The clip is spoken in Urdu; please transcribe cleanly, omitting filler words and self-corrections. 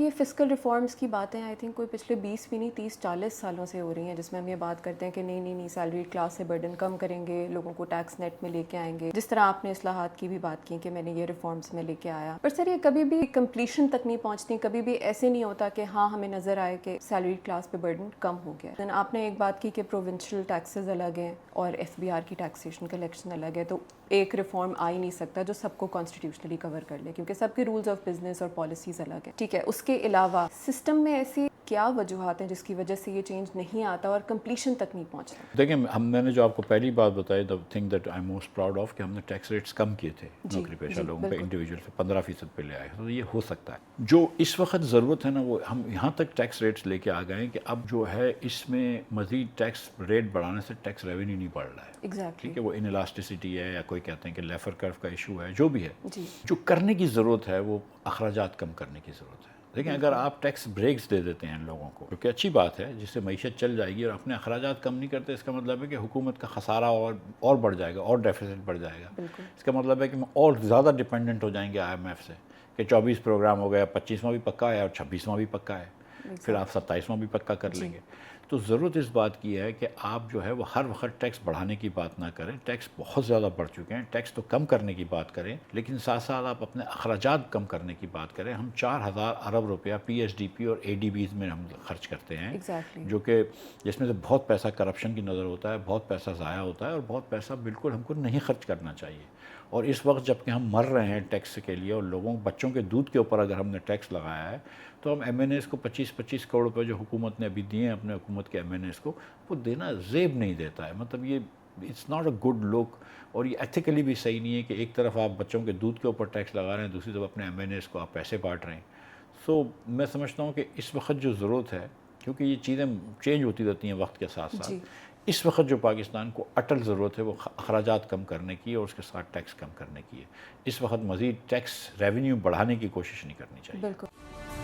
یہ فسکل ریفارمز کی باتیں آئی تھنک کوئی پچھلے 20 بھی نہیں 30-40 سالوں سے ہو رہی ہیں، جس میں ہم یہ بات کرتے ہیں کہ نہیں سیلری کلاس سے برڈن کم کریں گے، لوگوں کو ٹیکس نیٹ میں لے کے آئیں گے، جس طرح آپ نے اصلاحات کی بھی بات کی کہ میں نے یہ ریفارمز میں لے کے آیا، پر سر یہ کبھی بھی کمپلیشن تک نہیں پہنچتی، کبھی بھی ایسے نہیں ہوتا کہ ہاں ہمیں نظر آئے کہ سیلری کلاس پہ برڈن کم ہو گیا۔ دین آپ نے ایک بات کی کہ پروونشل ٹیکسز الگ ہیں اور FBR کی ٹیکسیشن کلیکشن الگ ہے، تو ایک ریفارم آ ہی نہیں سکتا جو سب کو کانسٹیٹیوشنلی کور کر لے، کیونکہ سب کے رولز آف بزنس اور پالیسیز الگ ہیں، ٹھیک ہے۔ اس کے علاوہ سسٹم میں ایسی کیا وجوہات ہیں جس کی وجہ سے یہ چینج نہیں آتا اور کمپلیشن تک نہیں پہنچتا؟ دیکھیں میں نے جو آپ کو پہلی بات بتائی، the thing that I'm most proud of کہ ہم نے ٹیکس ریٹس کم کیے تھے نوکری پیشہ لوگوں پہ، انڈیویجول سے 15% پہ لے آئے، تو یہ ہو سکتا ہے۔ جو اس وقت ضرورت ہے نا، وہ ہم یہاں تک ٹیکس ریٹس لے کے آ گئے کہ اب جو ہے اس میں مزید ٹیکس ریٹ بڑھانے سے ٹیکس ریونیو نہیں بڑھ رہا ہے، ٹھیک ہے۔ وہ انلاسٹیسٹی ہے یا کوئی کہتے ہیں کہ لیفر کرو کا ایشو ہے، جو بھی ہے، جو کرنے کی ضرورت ہے وہ اخراجات کم کرنے کی ضرورت ہے۔ لیکن اگر آپ ٹیکس بریکس دے دیتے ہیں لوگوں کو، جو کہ اچھی بات ہے، جس سے معیشت چل جائے گی، اور اپنے اخراجات کم نہیں کرتے، اس کا مطلب ہے کہ حکومت کا خسارہ اور بڑھ جائے گا، اور ڈیفیسٹ بڑھ جائے گا۔ اس کا مطلب ہے کہ ہم اور زیادہ ڈیپینڈنٹ ہو جائیں گے IMF سے، کہ 24 پروگرام ہو گیا، 25واں بھی پکا ہے اور 26واں بھی پکا ہے، پھر آپ 27واں بھی پکا کر لیں گے۔ تو ضرورت اس بات کی ہے کہ آپ جو ہے وہ ہر وقت ٹیکس بڑھانے کی بات نہ کریں، ٹیکس بہت زیادہ بڑھ چکے ہیں، ٹیکس تو کم کرنے کی بات کریں، لیکن ساتھ ساتھ آپ اپنے اخراجات کم کرنے کی بات کریں۔ ہم 4000 ارب روپیہ PSDP اور ADBs میں ہم خرچ کرتے ہیں، جو کہ جس میں سے بہت پیسہ کرپشن کی نظر ہوتا ہے، بہت پیسہ ضائع ہوتا ہے، اور بہت پیسہ بالکل ہم کو نہیں خرچ کرنا چاہیے۔ اور اس وقت جب کہ ہم مر رہے ہیں ٹیکس کے لیے، اور بچوں کے دودھ کے اوپر اگر ہم نے ٹیکس لگایا ہے، تو ہم MNAs کو 25 کروڑ روپے جو حکومت نے ابھی دیے ہیں اپنے حکومت کے MNAs کو، وہ دینا زیب نہیں دیتا ہے۔ مطلب یہ it's not a good luck, اور یہ ایتھیکلی بھی صحیح نہیں ہے کہ ایک طرف آپ بچوں کے دودھ کے اوپر ٹیکس لگا رہے ہیں، دوسری طرف اپنے MNAs کو آپ پیسے بانٹ رہے ہیں۔ سو میں سمجھتا ہوں کہ اس وقت جو ضرورت ہے، کیونکہ یہ چیزیں چینج ہوتی رہتی ہیں وقت کے ساتھ ساتھ، اس وقت جو پاکستان کو اٹل ضرورت ہے وہ اخراجات کم کرنے کی اور اس کے ساتھ ٹیکس کم کرنے کی ہے۔ اس وقت مزید ٹیکس ریونیو بڑھانے کی کوشش نہیں کرنی چاہیے۔ بالکل۔